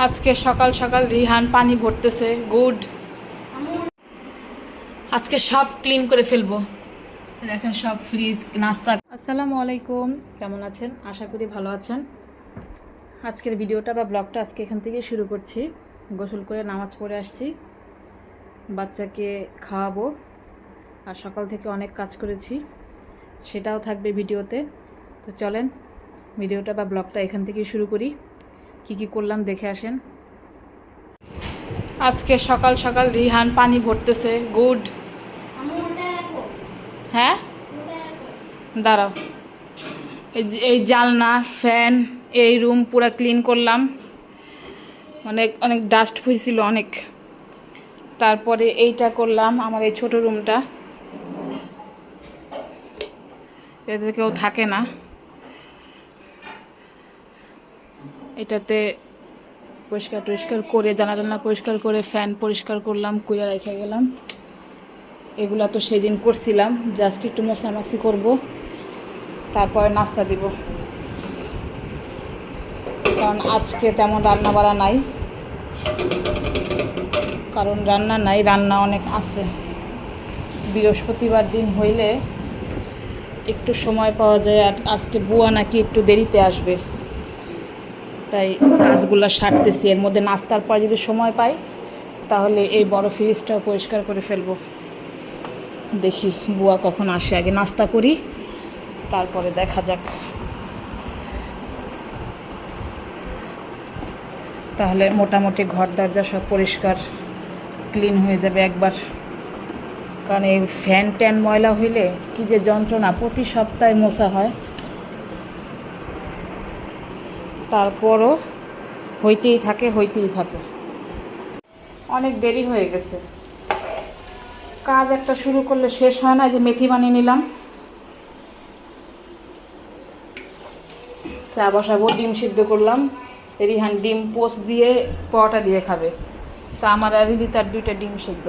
আজকে সকাল সকাল রিহান পানি ভরতেছে। গুড। আজকে সব ক্লিন করে ফেলবো। দেখেন সব ফ্রিজ, নাস্তা। আসসালামু আলাইকুম, কেমন আছেন? আশা করি ভালো আছেন। আজকের ভিডিওটা বা ব্লগটা আজকে এখান থেকে শুরু করছি। গোসল করে নামাজ পড়ে আসছি, বাচ্চাকে খাওয়াবো। আর সকাল থেকে অনেক কাজ করেছি, সেটাও থাকবে ভিডিওতে। তো চলেন ভিডিওটা বা ব্লগটা এখান থেকে শুরু করি। কি কি করলাম দেখে আসেন। আজকে সকাল সকাল রিহান পানি ভরতেছে। গুড। হ্যাঁ, দাঁড়াও। এই জানলা, ফ্যান, এই রুম পুরো ক্লিন করলাম। অনেক অনেক ডাস্ট হয়েছিল অনেক। তারপরে এইটা করলাম, আমার এই ছোট রুমটা, এতে কেউ থাকে না। এটাতে পরিষ্কার টরিষ্কার করে, জানালা পরিষ্কার করে, ফ্যান পরিষ্কার করলাম, কুইয়া রেখে গেলাম। এগুলা তো সেদিন করছিলাম, জাস্ট একটু মশামাছি করবো, তারপরে নাস্তা দিব। কারণ আজকে তেমন রান্না বাড়া নাই, রান্না অনেক আছে। বৃহস্পতিবার দিন হইলে একটু সময় পাওয়া যায়, আর আজকে বুয়া নাকি একটু দেরিতে আসবে, তাই কাজগুলো সারতেছি। এর মধ্যে নাস্তার পর যদি সময় পাই তাহলে এই বড় ফ্রিজটাও পরিষ্কার করে ফেলবো। দেখি বুয়া কখন আসে, আগে নাস্তা করি, তারপরে দেখা যাক। তাহলে মোটামুটি ঘর দরজা সব পরিষ্কার ক্লিন হয়ে যাবে একবার। কারণ এই ফ্যান ট্যান ময়লা হইলে কি যে যন্ত্রণা, প্রতি সপ্তাহে মোছা হয়, তারপরও হইতেই থাকে। অনেক দেরি হয়ে গেছে, কাজ একটা শুরু করলে শেষ হয় না। যে মেথি বানিয়ে নিলাম, চা বসাবো, ডিম সিদ্ধ করলাম। রিহান ডিম পোস্ট দিয়ে পরোটা দিয়ে খাবে, তা আমার আর রিদিতার 2টা ডিম সিদ্ধ।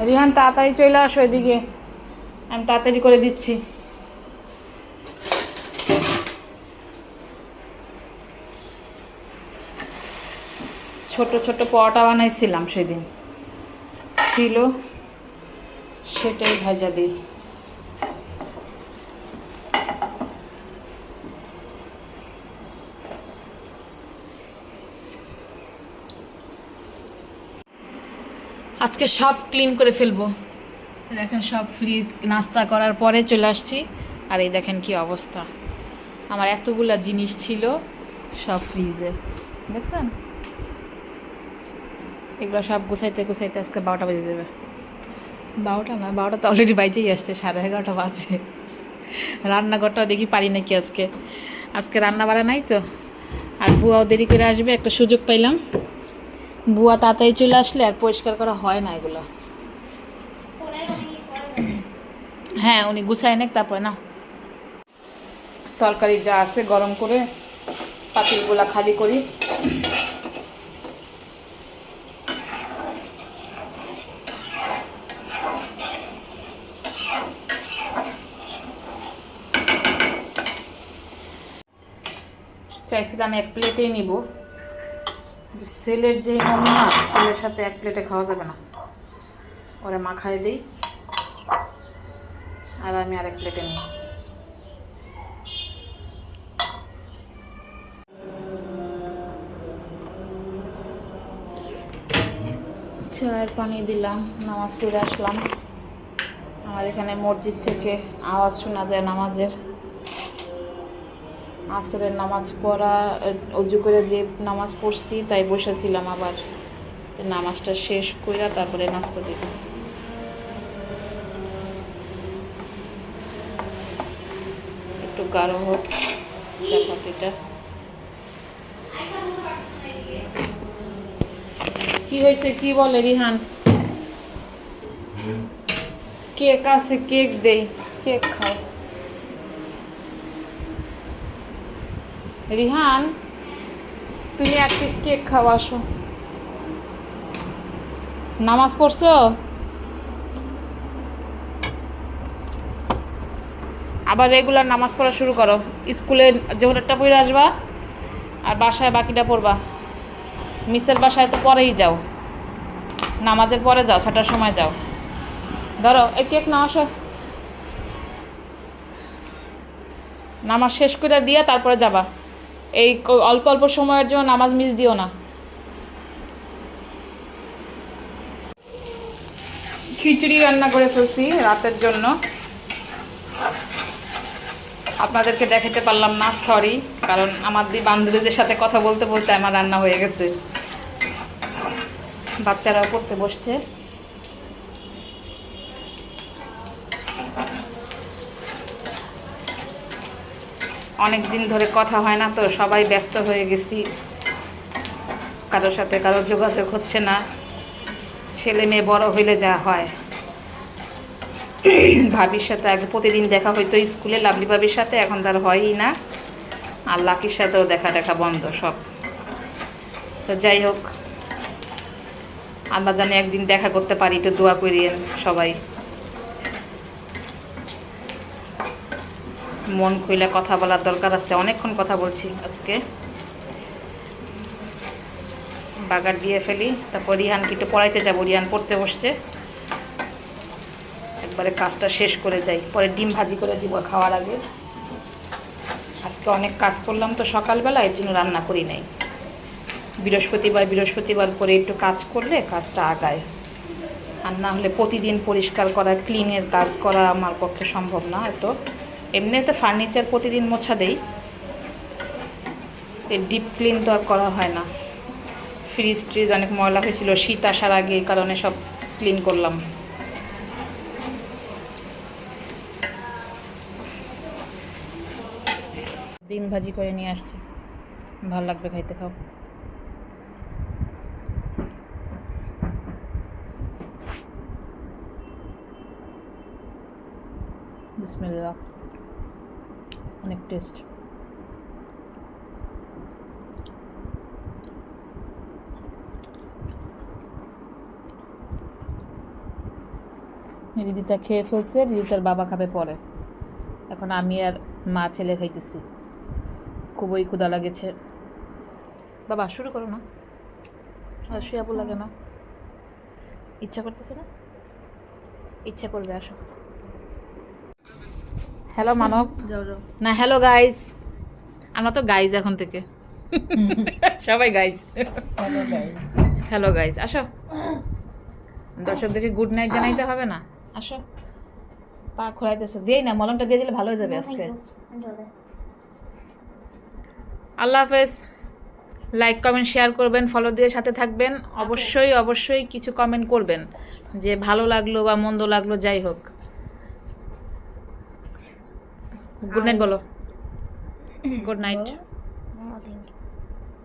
রিহান তাড়াতাড়ি চলে আসো এদিকে, আমি তাড়াতাড়ি করে দিচ্ছি। ছোট ছোট পরোটা বানাইছিলাম সেদিন, ছিল, সেটাই ভাজা দিই। আজকে সব ক্লিন করে ফেলবো। দেখেন সব ফ্রিজ, নাস্তা করার পরে চলে আসছি, আর এই দেখেন কি অবস্থা। আমার এতগুলা জিনিস ছিল সব ফ্রিজে, দেখছেন? এগুলো সব গুছাইতে গুছাইতে আজকে 12টা বেজে যাবে। 12টা না, 12টা তো অলরেডি বাইজেই আসছে, 11:30 বাজে। রান্নাঘরটাও দেখি পারি নাকি আজকে। আজকে রান্না বাড়া নাই তো, আর বুয়াও দেরি করে আসবে, একটা সুযোগ পাইলাম। বুয়া তাড়াতাড়ি চলে আসলে আর পরিষ্কার করা হয় না এগুলো। হ্যাঁ, উনি গুছায় নেক, তারপরে না তরকারি যা আছে গরম করে পাতিলগুলা খালি করি। চাইছিলাম 1 প্লেটেই নিব, ছেলের যে নমুনা, ছেলের সাথে 1 প্লেটে খাওয়া যাবে না। ওরা মাখায় দিই, আর আমি আরেক প্লেটে নিই। চায়ের পানি দিলাম, নামাজ পড়ে আসলাম। আমার এখানে মসজিদ থেকে আওয়াজ শোনা যায় নামাজের। আসরের নামাজ পড়া, অজু করে যে নামাজ পড়ছি তাই বসেছিলাম, আবার নামাজটা শেষ কইরা তারপরে নাস্তা দিব। একটু গাঢ় হোক চাপাতিটা। কি হয়েছে, কি বলে রিহান? কেক আছে, কেক দেই, কেক খাও। রিহান, তুমি 1 পিস কেক খাও, আসো। নামাজ পড়ছো? আবার রেগুলার নামাজ পড়া শুরু করো। স্কুলে জোহরেরটা পড়ে আসবা, আর বাসায় বাকিটা পড়বা। মিসের বাসায় তো পরেই যাও, নামাজের পরে যাও, 6টার সময় যাও। ধরো এই কেক না, আসো, নামাজ শেষ করে দিয়ে তারপরে যাবা। এই অল্প অল্প সময়ের জন্য নামাজ মিস দিও না। খিচুড়ি রান্না করে ফেলছি রাতের জন্য, আপনাদেরকে দেখাতে পারলাম না, সরি। কারণ আমার বান্ধবীদের সাথে কথা বলতে বলতে আমার রান্না হয়ে গেছে। বাচ্চারাও পড়তে বসছে। অনেক দিন ধরে কথা হয় না তো, সবাই ব্যস্ত হয়ে গেছি, কারোর সাথে কারোর যোগাযোগ হচ্ছে না। ছেলে মেয়ে বড় হইলে যা হয়। ভাবির সাথে আগে প্রতিদিন দেখা হইতো স্কুলে, লাভলি ভাবির সাথে, এখন তার হয়ই না। আর লাকির সাথেও দেখা বন্ধ সব। তো যাই হোক, আল্লাহ জানি একদিন দেখা করতে পারি, একটু দোয়া করিয়েন সবাই। মন খুলে কথা বলার দরকার আছে, অনেকক্ষণ কথা বলছি আজকে। বাগার দিয়ে ফেলি, তারপর রিহানকে একটু পড়াইতে যাবো, রিহান পড়তে বসছে। একবারে কাজটা শেষ করে যাই, পরে ডিম ভাজি করে দিব খাওয়ার আগে। আজকে অনেক কাজ করলাম তো সকালবেলা, এর জন্য রান্না করি নাই। বৃহস্পতিবার করে একটু কাজ করলে কাজটা আগায়, আর না হলে প্রতিদিন পরিষ্কার করা, ক্লিনের কাজ করা আমার পক্ষে সম্ভব না এত। এমনিতে ফার্নিচার প্রতিদিন মোছা দেই, এই ডিপ ক্লিন তো আর করা হয় না। ফ্রিজ ট্রিজ অনেক ময়লা হয়েছিল শীত আসার আগে, এই কারণে সব ক্লিন করলাম। ডিম ভাজি করে নিয়ে আসছি, ভালো লাগবে খাইতে, খাও। বিসমিল্লাহ, অনেক টেস্ট। রিদিতা খেয়ে ফেলছে, রিদিতার বাবা খাবে পরে। এখন আমি আর মা ছেলে খাইতেছি, খুবই ক্ষুধা লাগেছে। বাবা শুরু করো না, আর শুয়াবো লাগে না, ইচ্ছা করতেছে না, ইচ্ছা করবে, আসো। হ্যালো মানব, না হ্যালো গাইস, আমরা তো গাইজ এখন থেকে সবাই গাইজ। হ্যালো গাইজ, আসো। দর্শকদেরকে গুড নাইট জানাইতে হবে না, আসো। পা খোলাইতেছো, দিয়েই না, মলমটা দিয়ে দিলে ভালো হয়ে যাবে আজকে। আল্লাহ হাফেজ। লাইক কমেন্ট শেয়ার করবেন, ফলো দিয়ে সাথে থাকবেন। অবশ্যই কিছু কমেন্ট করবেন, যে ভালো লাগলো বা মন্দ লাগলো, যাই হোক। গুড নাইট বলো। Good night.